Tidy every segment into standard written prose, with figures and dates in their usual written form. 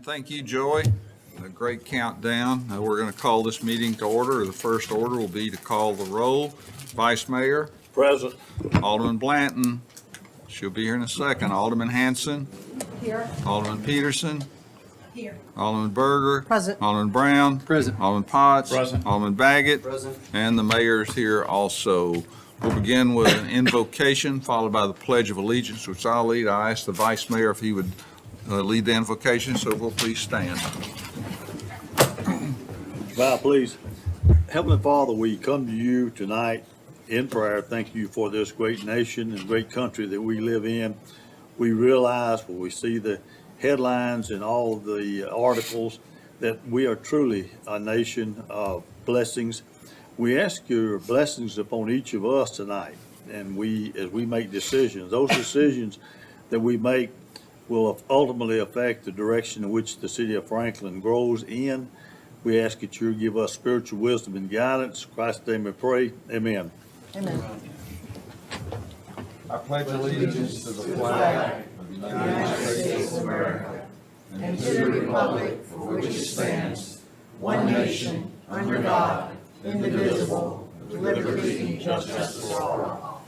Thank you, Joy. A great countdown. We're going to call this meeting to order. The first order will be to call the roll. Vice Mayor, Present. Alderman Blanton. She'll be here in a second. Alderman Hanson. Here. Alderman Peterson. Here. Alderman Berger. Present. Alderman Brown. Present. Alderman Potts. Present. Alderman Baggett. Present. And the mayor's here also. We'll begin with an invocation followed by the Pledge of Allegiance, which I'll lead. I asked the Vice Mayor if he would lead the invocation, so we'll please stand. Bow, please. Heavenly Father, we come to you tonight in prayer. Thank you for this great nation and great country that we live in. We realize when we see the headlines and all of the articles that we are truly a nation of blessings. We ask your blessings upon each of us tonight, and as we make decisions, those decisions that we make will ultimately affect the direction in which the city of Franklin grows in. We ask that you give us spiritual wisdom and guidance. In Christ's name we pray. Amen. Amen. I pledge allegiance to the flag of the United States of America And to the republic for which it stands, one nation, under God, indivisible, with liberty and justice for all.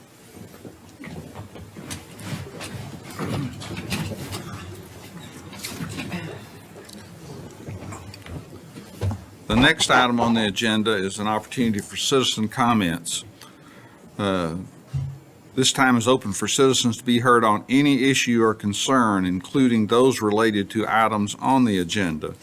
The next item on the agenda is an opportunity for citizen comments. This time is open for citizens to be heard on any issue or concern, including those related to items on the agenda.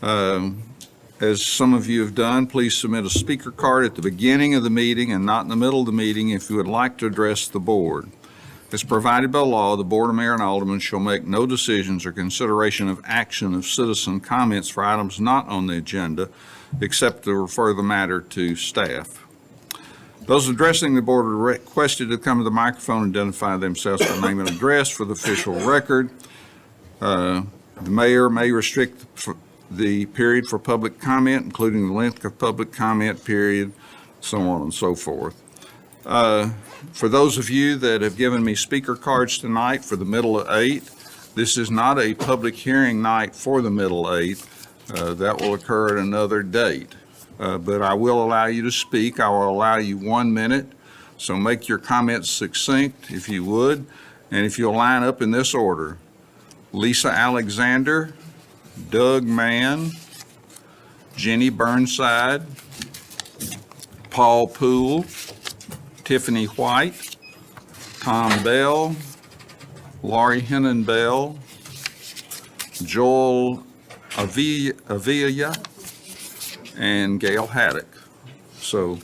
As some of you have done, please submit a speaker card at the beginning of the meeting and not in the middle of the meeting if you would like to address the board. As provided by law, the Board of Mayor and Aldermen shall make no decisions or consideration of action of citizen comments for items not on the agenda, except to refer the matter to staff. Those addressing the board are requested to come to the microphone and identify themselves by name and address for the official record. The mayor may restrict the period for public comment, including the length of public comment period, so on and so forth. For those of you that have given me speaker cards tonight for the middle of 8, this is not a public hearing night for the middle 8. That will occur at another date. But I will allow you to speak. I will allow you 1 minute. So make your comments succinct if you would. And if you'll line up in this order: Lisa Alexander, Doug Mann, Jenny Burnside, Paul Poole, Tiffany White, Tom Bell, Laurie Hennon Bell, Joel Avila, and Gail Haddock. So,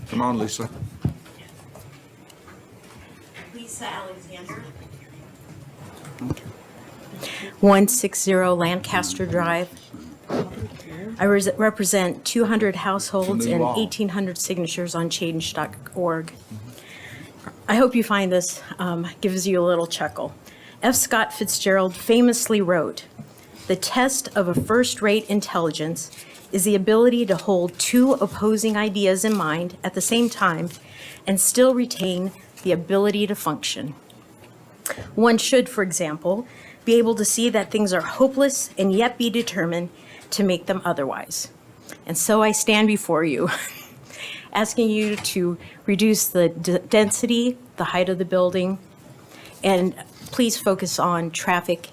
come on, Lisa. Lisa Alexander. 160 Lancaster Drive. I represent 200 households and 1,800 signatures on change.org. I hope you find this gives you a little chuckle. F. Scott Fitzgerald famously wrote, "The test of a first-rate intelligence is the ability to hold two opposing ideas in mind at the same time and still retain the ability to function. One should, for example, be able to see that things are hopeless and yet be determined to make them otherwise." And so I stand before you, asking you to reduce the density, the height of the building, and please focus on traffic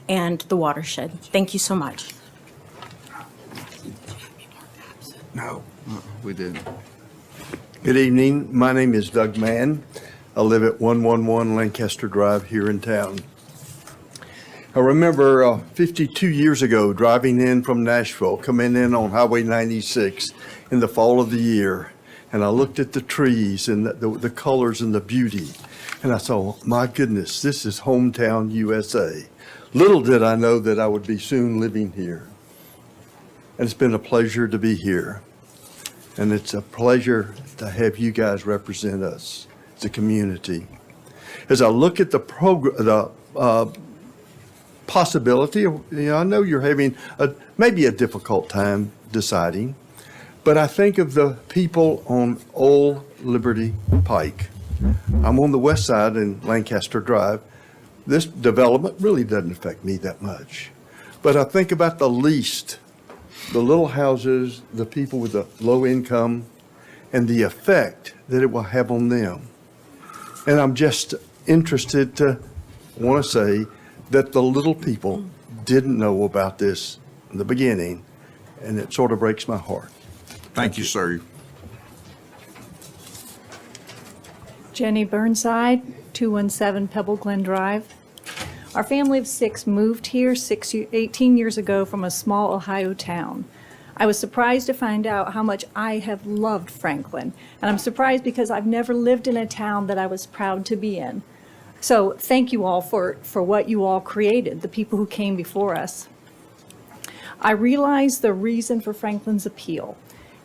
and the watershed. Thank you so much. No, we didn't. Good evening. My name is Doug Mann. I live at 111 Lancaster Drive here in town. I remember 52 years ago driving in from Nashville, coming in on Highway 96 in the fall of the year, and I looked at the trees and the colors and the beauty, and I thought, my goodness, this is hometown USA. Little did I know that I would be soon living here. And it's been a pleasure to be here. And it's a pleasure to have you guys represent us as a community. As I look at the possibility, I know you're having maybe a difficult time deciding, but I think of the people on Old Liberty Pike I'm on the west side in Lancaster Drive. This development really doesn't affect me that much. But I think about the least, the little houses, the people with the low income, and the effect that it will have on them. And I'm just interested to want to say that the little people didn't know about this in the beginning, and it sort of breaks my heart. Thank you, sir. Jenny Burnside, 217 Pebble Glen Drive. Our family of six moved here 18 years ago from a small Ohio town. I was surprised to find out how much I have loved Franklin, and I'm surprised because I've never lived in a town that I was proud to be in. So thank you all for what you all created, the people who came before us. I realize the reason for Franklin's appeal.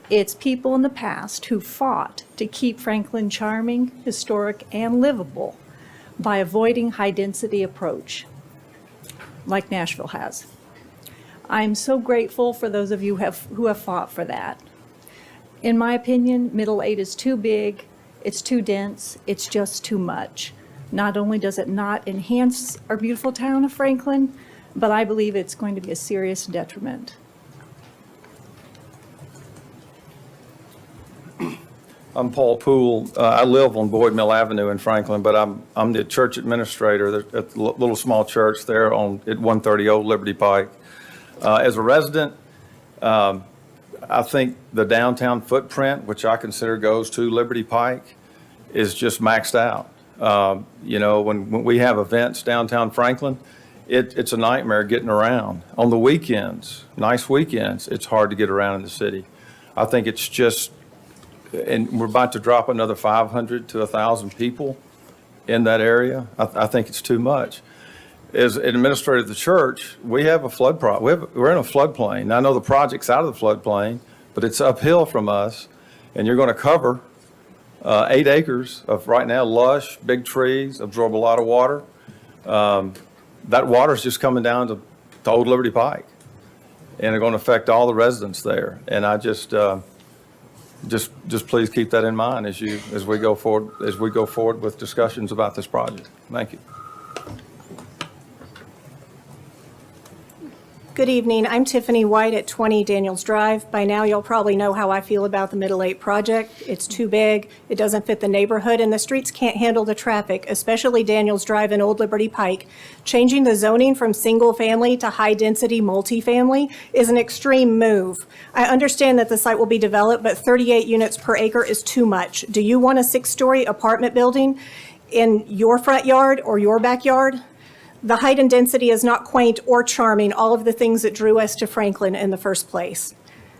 It's people in the past who fought to keep Franklin charming, historic, and livable by avoiding high-density approach, like Nashville has. I'm so grateful for those of you who have fought for that. In my opinion, Middle 8 is too big, it's too dense, it's just too much. Not only does it not enhance our beautiful town of Franklin, but I believe it's going to be a serious detriment. I'm Paul Poole. I live on Boyd Mill Avenue in Franklin, but I'm the church administrator at the little small church there at 130 Old Liberty Pike. As a resident, I think the downtown footprint, which I consider goes to Liberty Pike, is just maxed out. When we have events downtown Franklin, it's a nightmare getting around. On the weekends, nice weekends, it's hard to get around in the city. I think it's just, and we're about to drop another 500 to 1,000 people in that area. I think it's too much. As an administrator of the church, we have a flood problem. We're in a floodplain. Now, I know the project's out of the floodplain, but it's uphill from us, and you're going to cover 8 acres of right now lush, big trees, absorb a lot of water. That water's just coming down to Old Liberty Pike, and they're going to affect all the residents there. And I just please keep that in mind as we go forward with discussions about this project. Thank you. Good evening. I'm Tiffany White at 20 Daniels Drive. By now, you'll probably know how I feel about the Middle 8 project. It's too big, it doesn't fit the neighborhood, and the streets can't handle the traffic, especially Daniels Drive and Old Liberty Pike. Changing the zoning from single-family to high-density multifamily is an extreme move. I understand that the site will be developed, but 38 units per acre is too much. Do you want a 6-story apartment building in your front yard or your backyard? The height and density is not quaint or charming, all of the things that drew us to Franklin in the first place.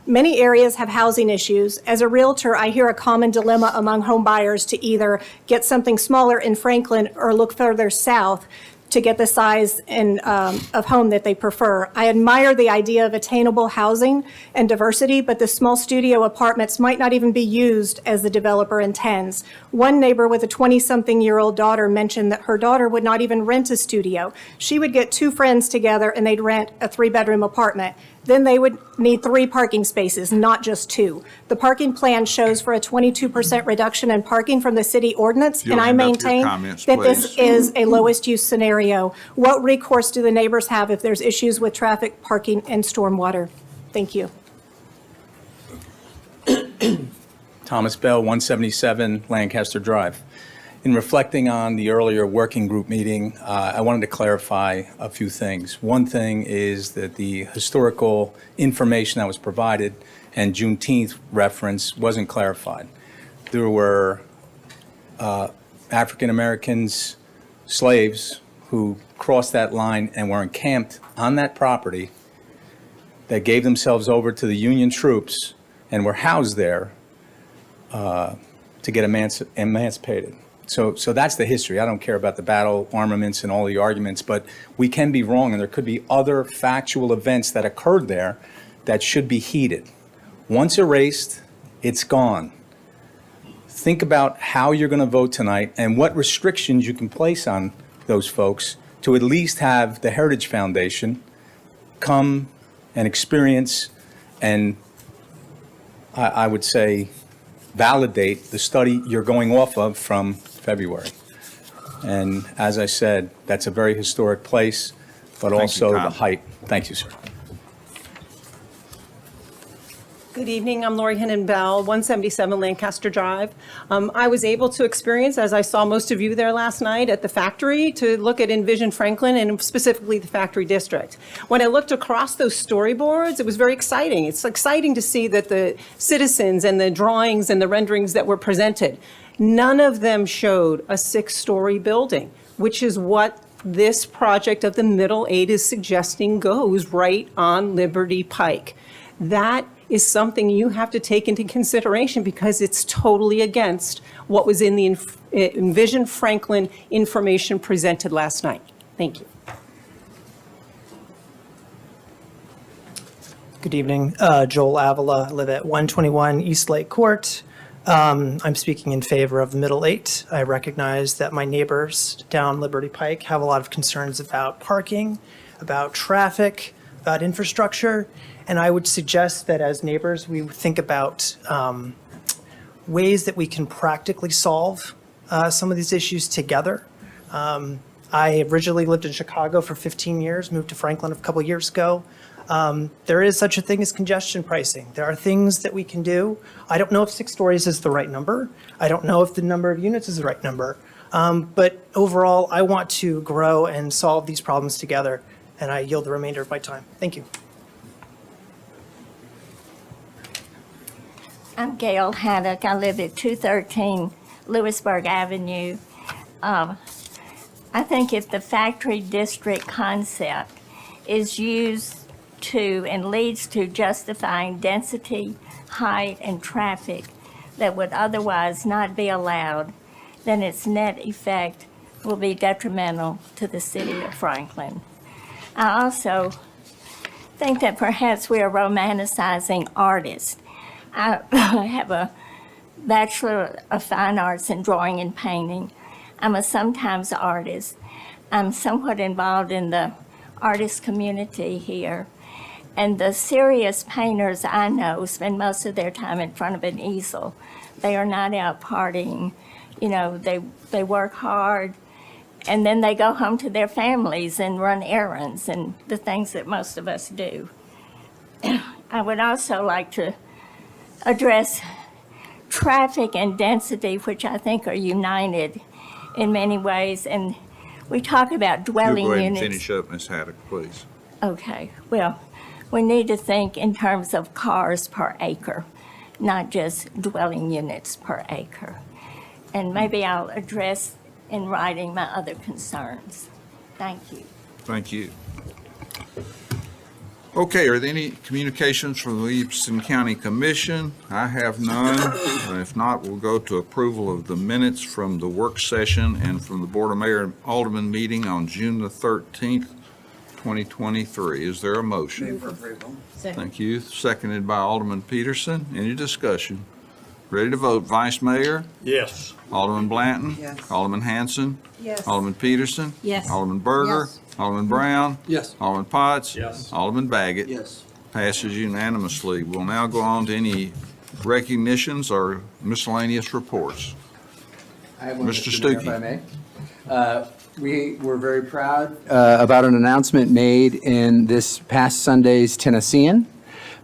Many areas have housing issues. As a realtor, I hear a common dilemma among home buyers to either get something smaller in Franklin or look further south to get the size of home that they prefer. I admire the idea of attainable housing and diversity, but the small studio apartments might not even be used as the developer intends. One neighbor with a 20-something-year-old daughter mentioned that her daughter would not even rent a studio. She would get 2 friends together and they'd rent a 3-bedroom apartment. Then they would need 3 parking spaces, not just 2. The parking plan shows for a 22% reduction in parking from the city ordinance, You'll and I end up your maintain comments, that this please. is a lowest use scenario. What recourse do the neighbors have if there's issues with traffic, parking, and stormwater? Thank you. Thomas Bell, 177 Lancaster Drive. In reflecting on the earlier working group meeting, I wanted to clarify a few things. One thing is that the historical information that was provided and Juneteenth reference wasn't clarified. There were African Americans, slaves, who crossed that line and were encamped on that property that gave themselves over to the Union troops and were housed there to get emancipated. So that's the history. I don't care about the battle armaments and all the arguments, but we can be wrong, and there could be other factual events that occurred there that should be heeded. Once erased, it's gone. Think about how you're going to vote tonight and what restrictions you can place on those folks to at least have the Heritage Foundation come and experience and, I would say, validate the study you're going off of from February. And as I said, that's a very historic place, but Thank you, also the Tom. height. Thank you, sir. Good evening, I'm Lori Hennon Bell, 177 Lancaster Drive. I was able to experience, as I saw most of you there last night at the factory, to look at Envision Franklin and specifically the factory district. When I looked across those storyboards, it was very exciting. It's exciting to see that the citizens and the drawings and the renderings that were presented, none of them showed a 6-story building, which is what this project of the Middle 8 is suggesting goes right on Liberty Pike. That is something you have to take into consideration because it's totally against what was in the Envision Franklin information presented last night. Thank you. Good evening. Joel Avila. I live at 121 East Lake Court. I'm speaking in favor of the Middle 8. I recognize that my neighbors down Liberty Pike have a lot of concerns about parking, about traffic, about infrastructure, and I would suggest that as neighbors, we think about ways that we can practically solve some of these issues together. I originally lived in Chicago for 15 years, moved to Franklin a couple years ago. There is such a thing as congestion pricing. There are things that we can do. I don't know if 6 stories is the right number. I don't know if the number of units is the right number. But overall, I want to grow and solve these problems together, and I yield the remainder of my time. Thank you. I'm Gail Haddock. I live at 213 Lewisburg Avenue. I think if the factory district concept is used to and leads to justifying density, height, and traffic that would otherwise not be allowed, then its net effect will be detrimental to the city of Franklin. I also think that perhaps we are romanticizing artists. I have a Bachelor of Fine Arts in Drawing and Painting. I'm a sometimes artist. I'm somewhat involved in the artist community here. And the serious painters I know spend most of their time in front of an easel. They are not out partying. You know, they work hard, and then they go home to their families and run errands and the things that most of us do. I would also like to address traffic and density, which I think are united in many ways. And we talk about You dwelling go ahead and units. finish up, Ms. Haddock, please. Okay, well, we need to think in terms of cars per acre, not just dwelling units per acre. And maybe I'll address in writing my other concerns. Thank you. Thank you. Okay, are there any communications from the Williamson County Commission? I have none. If not, we'll go to approval of the minutes from the work session and from the Board of Mayor and Alderman meeting on June the 13th, 2023. Is there a motion? Thank you. Seconded by Alderman Peterson. Any discussion? Ready to vote. Vice Mayor? Yes. Alderman Blanton? Yes. Alderman Hanson? Yes. Alderman Peterson? Yes. Alderman Berger? Yes. Alderman Brown? Yes. Alderman Potts? Yes. Alderman Baggett? Yes. Passes unanimously. We'll now go on to any recognitions or miscellaneous reports. I have one, Mr. Mr. Mayor, if Stuckey. I may. We were very proud about an announcement made in this past Sunday's Tennessean.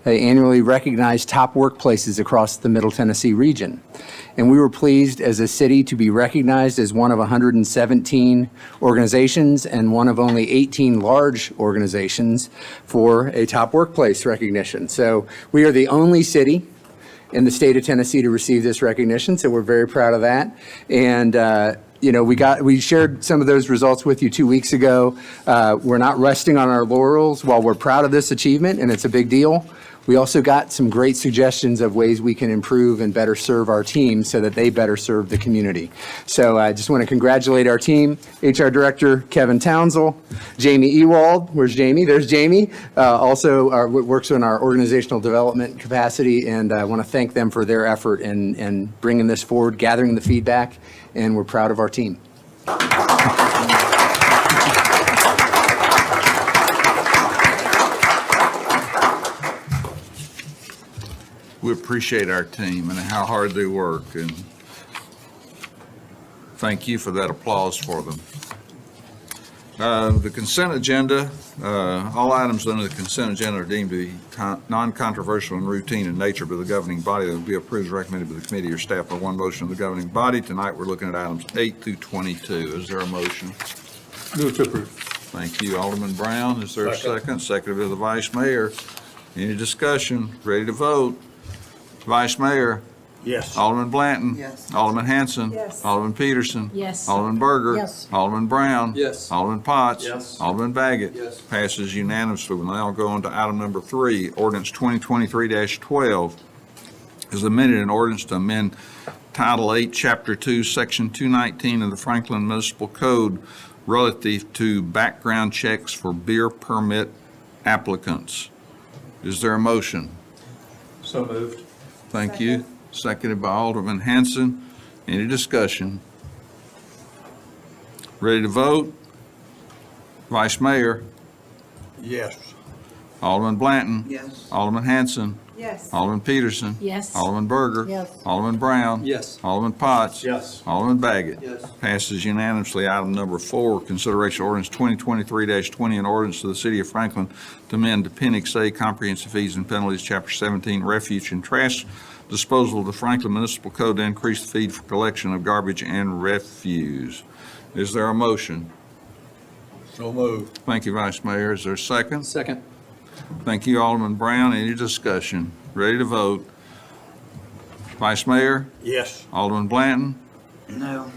They annually recognize top workplaces across the Middle Tennessee region. And we were pleased as a city to be recognized as one of 117 organizations and one of only 18 large organizations for a top workplace recognition. So we are the only city in the state of Tennessee to receive this recognition, so we're very proud of that. And you know, we shared some of those results with you 2 weeks ago. We're not resting on our laurels. While we're proud of this achievement, and it's a big deal, we also got some great suggestions of ways we can improve and better serve our team so that they better serve the community. So I just want to congratulate our team, HR Director Kevin Townsell, Jamie Ewald, where's Jamie? There's Jamie, also works in our organizational development capacity, and I want to thank them for their effort in bringing this forward, gathering the feedback, and we're proud of our team. We appreciate our team and how hard they work. And Thank you for that applause for them. The consent agenda, all items under the consent agenda are deemed to be non-controversial and routine in nature by the governing body. That will be approved as recommended by the committee or staff by one motion of the governing body. Tonight, we're looking at items 8 through 22. Is there a motion? Move to approve. Thank you, Alderman Brown. Is there a second? Seconded by the Vice Mayor. Any discussion? Ready to vote? Vice Mayor? Yes. Alderman Blanton? Yes. Alderman Hanson? Yes. Alderman Peterson? Yes. Alderman Berger? Yes. Alderman Brown? Yes. Alderman Potts? Yes. Alderman Baggett? Yes. Passes unanimously. We'll now go on to item number 3, ordinance 2023-12 is amended an ordinance to amend Title 8, Chapter 2, Section 219 of the Franklin Municipal Code relative to background checks for beer permit applicants. Is there a motion? So moved. Thank you. Seconded by Alderman Hanson. Any discussion? Ready to vote? Vice Mayor? Yes. Alderman Blanton? Yes. Alderman Hanson? Yes. Alderman Peterson? Yes. Alderman Berger? Yes. Alderman Brown? Yes. Alderman Potts? Yes. Alderman Baggett? Yes. Passes unanimously. Item number 4, consideration of ordinance 2023-20, an ordinance to the City of Franklin to amend Appendix A, Comprehensive Fees and Penalties, Chapter 17, Refuge and Trash Disposal of the Franklin Municipal Code to increase the fee for collection of garbage and refuse. Is there a motion? So moved. Thank you, Vice Mayor. Is there a second? Second. Thank you, Alderman Brown. Any discussion? Ready to vote? Vice Mayor? Yes. Alderman Blanton? No.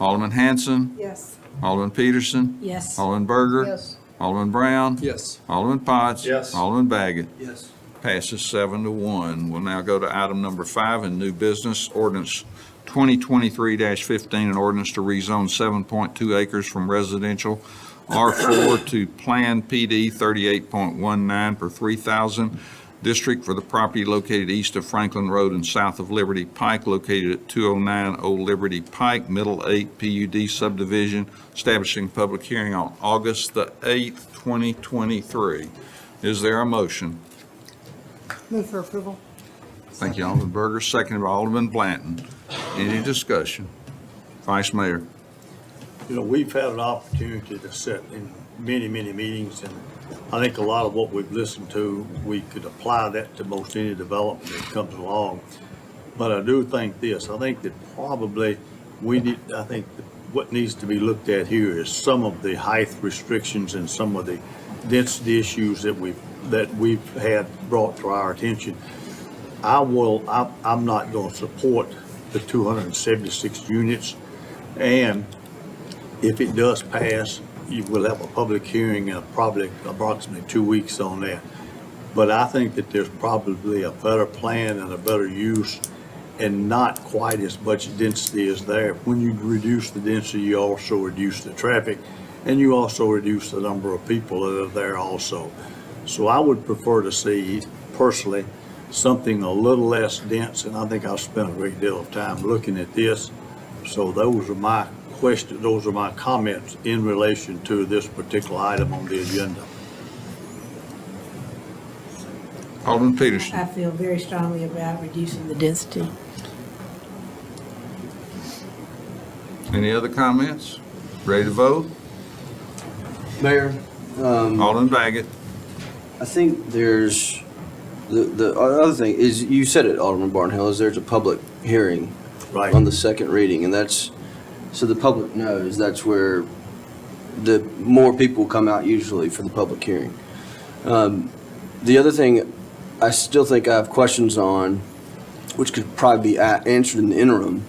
Alderman Hanson? Yes. Alderman Peterson? Yes. Alderman Berger? Yes. Alderman Brown? Yes. Alderman Potts? Yes. Alderman Baggett? Yes. Passes 7-1. We'll now go to item number 5 in new business, ordinance 2023-15, an ordinance to rezone 7.2 acres from residential R4 to Plan PD 38.19 per 3,000 district for the property located east of Franklin Road and south of Liberty Pike, located at 209 Old Liberty Pike, Middle 8 PUD subdivision, establishing public hearing on August the 8th, 2023. Is there a motion? Move for approval. Thank you, Alderman Berger, seconded by Alderman Blanton. Any discussion? Vice Mayor? You know, we've had an opportunity to sit in many, many meetings, and I think a lot of what we've listened to, we could apply that to most any development that comes along. But I do think this, I think that probably what needs to be looked at here is some of the height restrictions and some of the density issues that we've had brought to our attention. I'm not going to support the 276 units, and if it does pass, you will have a public hearing in probably approximately 2 weeks on that. But I think that there's probably a better plan and a better use and not quite as much density as there. When you reduce the density, you also reduce the traffic, and you also reduce the number of people that are there also. So I would prefer to see, personally, something a little less dense, and I think I've spent a great deal of time looking at this. So those are my questions, those are my comments in relation to this particular item on the agenda. Alderman Peterson? I feel very strongly about reducing the density. Any other comments? Ready to vote? Mayor, Alderman Baggett? I think there's, the other thing is, you said it, Alderman Barnhill, is there's a public hearing Right. on the second reading, and that's, so the public knows, that's where the more people come out usually for the public hearing. The other thing I still think I have questions on, which could probably be answered in the interim,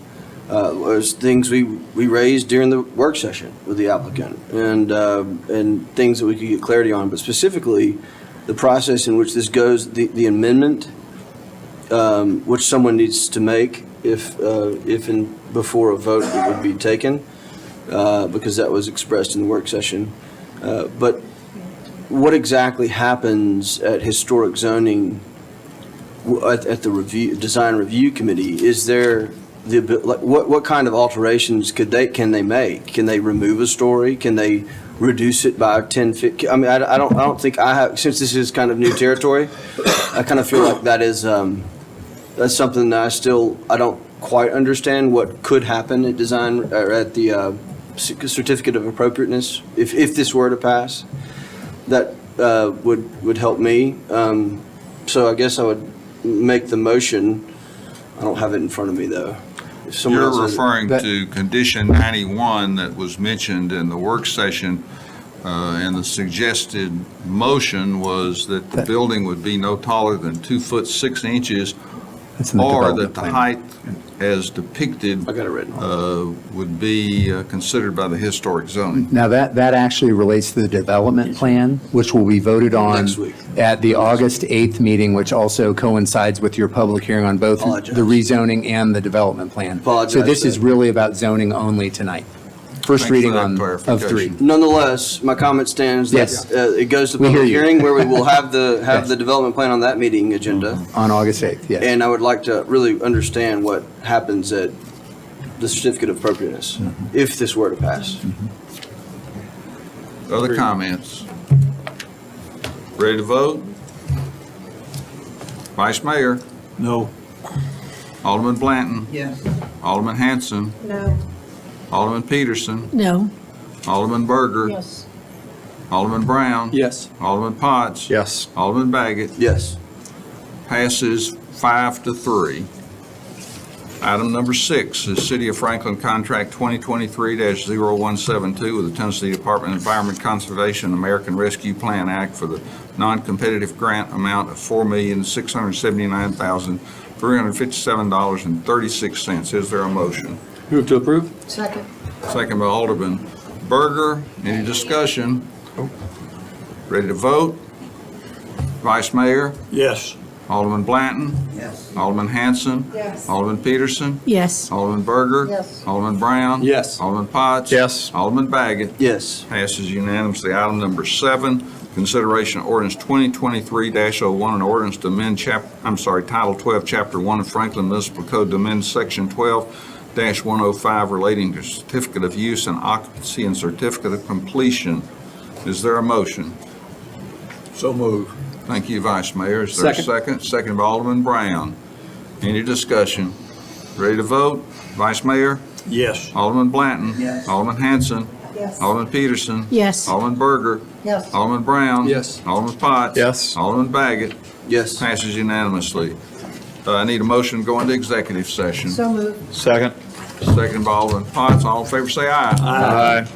was things we raised during the work session with the applicant, and things that we could get clarity on, but specifically the process in which this goes, the amendment, which someone needs to make if before a vote it would be taken, because that was expressed in the work session. But what exactly happens at historic zoning at the design review committee? Is there what kind of alterations can they make? Can they remove a story? Can they reduce it by 10 feet? I mean, I don't think I have, since this is kind of new territory, I kind of feel like that is that's something that I don't quite understand what could happen at design, or at the certificate of appropriateness, if this were to pass. That would help me. So I guess I would make the motion. I don't have it in front of me, though. If someone You're else has it. referring to condition 91 that was mentioned in the work session, and the suggested motion was that the building would be no taller than 2 foot 6 inches, That's in the or development that the plan. height as depicted I got it written. would be considered by the historic zoning. Now, that actually relates to the development plan, which will be voted on Next week. at the August 8th meeting, which also coincides with your public hearing on both Apologize. the rezoning and the development plan. Apologize, So this is sir. really about zoning only tonight. First Thanks for reading that on, of clarification. 3. Nonetheless, my comment stands that Yes. it goes to We hear public you. hearing where we will have Yes. the development plan on that meeting agenda. On August 8th, yes. And I would like to really understand what happens at the certificate of appropriateness, if this were to pass. Other comments? Ready to vote? Vice Mayor? No. Alderman Blanton? Yes. Alderman Hanson? No. Alderman Peterson? No. Alderman Berger? Yes. Alderman Brown? Yes. Alderman Potts? Yes. Alderman Baggett? Yes. Passes 5-3. Item number 6 is City of Franklin Contract 2023-0172 with the Tennessee Department of Environment Conservation American Rescue Plan Act for the non-competitive grant amount of $4,679,357.36. Is there a motion? Move to approve? Second. Second by Alderman Berger. Any discussion? Ready to vote? Vice Mayor? Yes. Alderman Blanton? Yes. Alderman Hanson? Yes. Alderman Peterson? Yes. Alderman Berger? Yes. Alderman Brown? Yes. Alderman Potts? Yes. Alderman Baggett? Yes. Passes unanimously. Item number 7, consideration of ordinance 2023-01, an ordinance to amend Title 12, Chapter 1 of Franklin Municipal Code to amend Section 12-105 relating to certificate of use and occupancy and certificate of completion. Is there a motion? So move. Thank you, Vice Mayor. Is there a second? Second by Alderman Brown. Any discussion? Ready to vote? Vice Mayor? Yes. Alderman Blanton? Yes. Alderman Hanson? Yes. Alderman Peterson? Yes. Alderman Berger? Yes. Alderman Brown? Yes. Alderman Potts? Yes. Alderman Baggett? Yes. Passes unanimously. I need a motion to go into executive session. So moved. Second. Second by Alderman Potts. All in favor, say aye. Aye.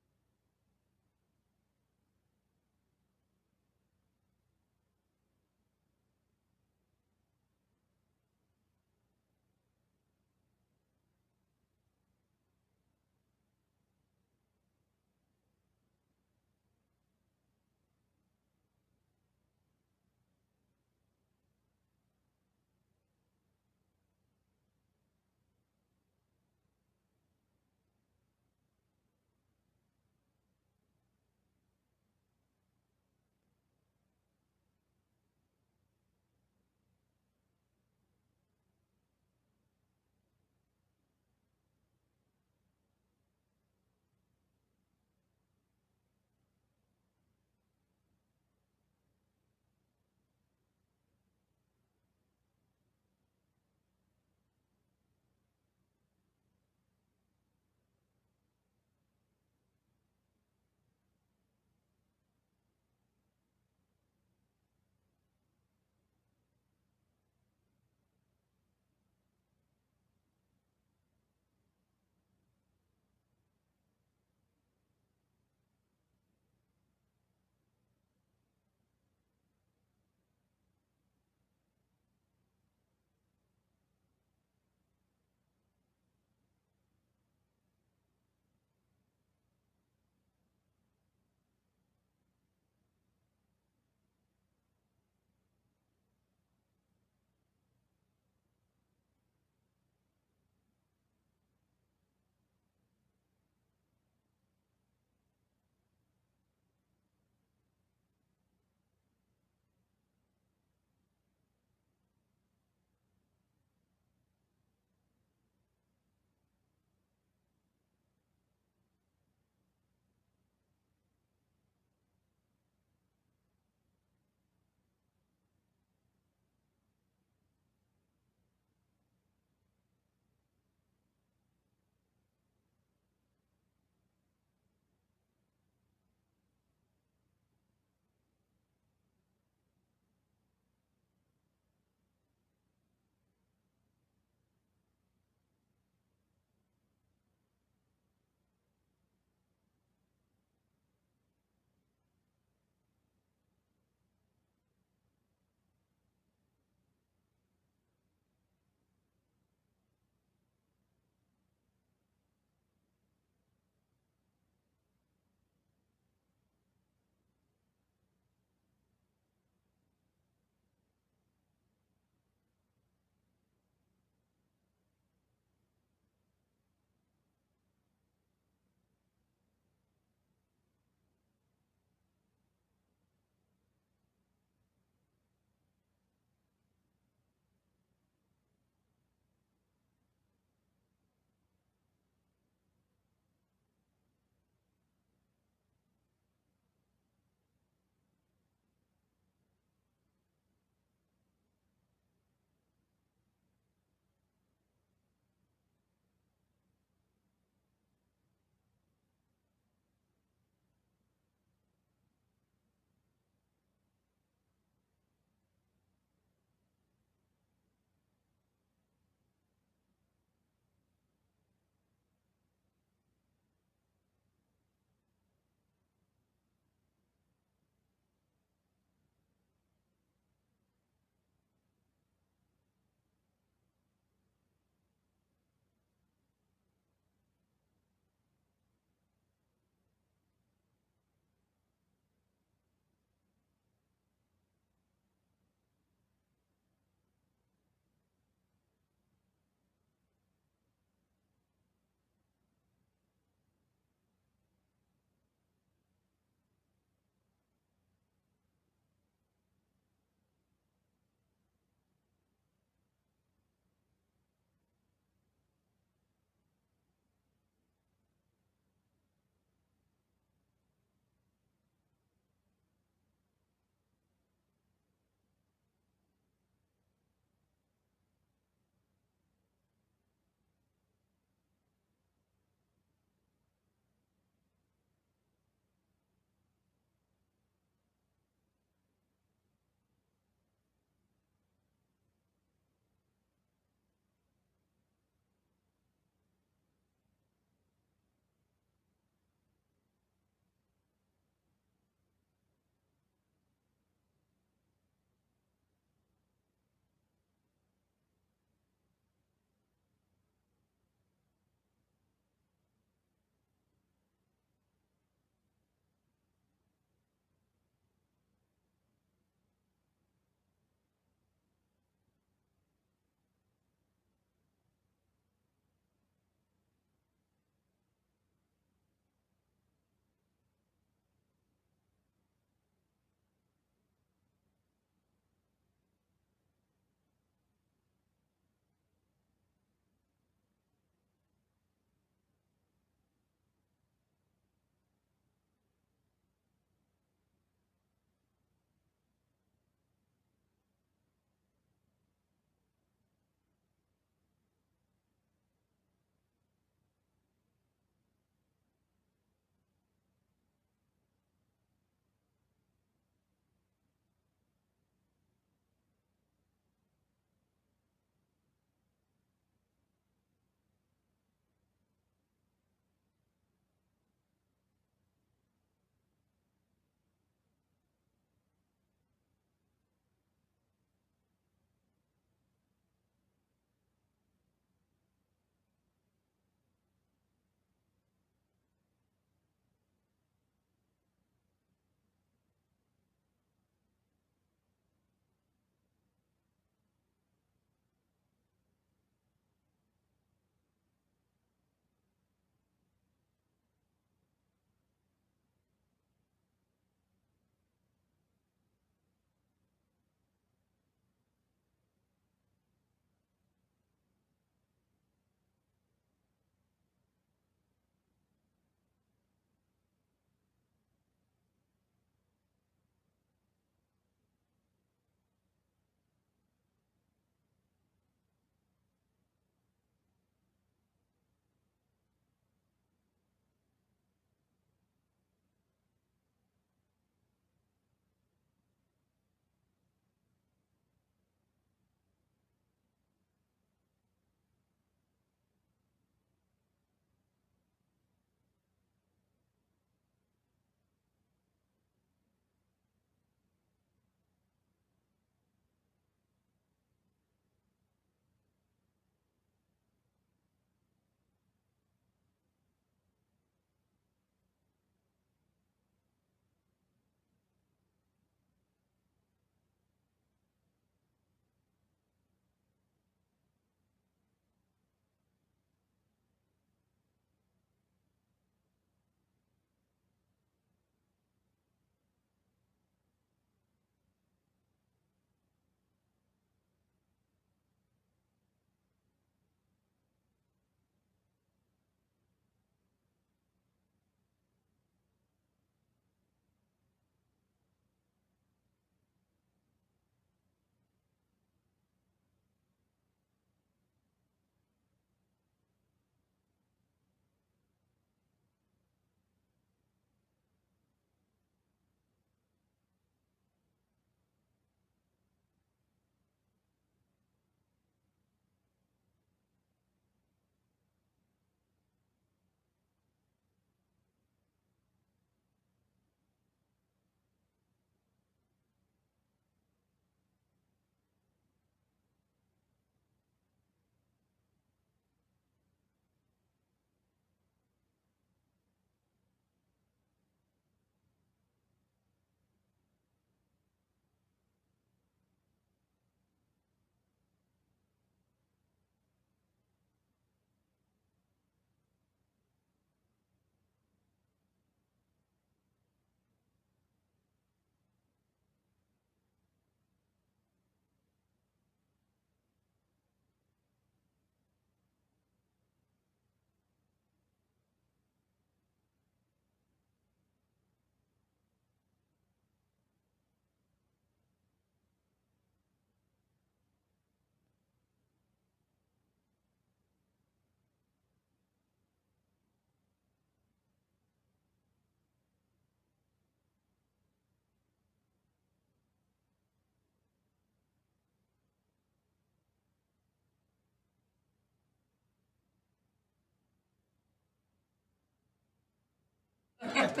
2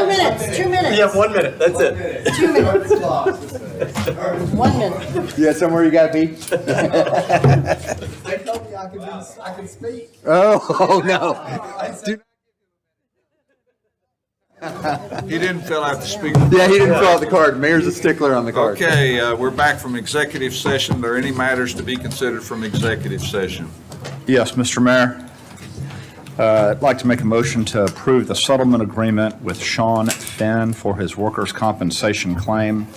minutes, 2 minutes. Yeah, 1 minute, that's it. 2 minutes. 1 minute. You got somewhere you got to be? They told me I could speak. Oh, no. He didn't fill out the speaker. Yeah, he didn't fill out the card. Mayor's a stickler on the card. Okay, we're back from executive session. Are there any matters to be considered from executive session? Yes, Mr. Mayor. I'd like to make a motion to approve the settlement agreement with Sean Finn for his workers' compensation claim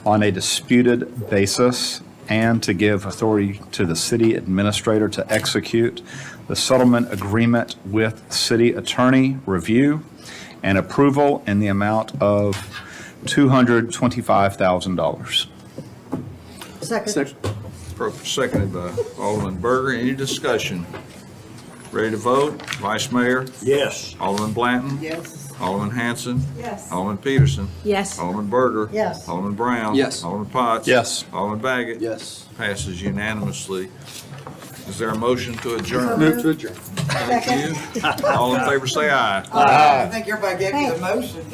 on a disputed basis and to give authority to the city administrator to execute the settlement agreement with city attorney review and approval in the amount of $225,000. Second. Seconded by Alderman Berger. Any discussion? Ready to vote? Vice Mayor? Yes. Alderman Blanton? Yes. Alderman Hanson? Yes. Alderman Peterson? Yes. Alderman Berger? Yes. Alderman Brown? Yes. Alderman Potts? Yes. Alderman Baggett? Yes. Passes unanimously. Is there a motion to adjourn? Move to adjourn. Thank you. All in favor, say aye. I think everybody gave you the motion.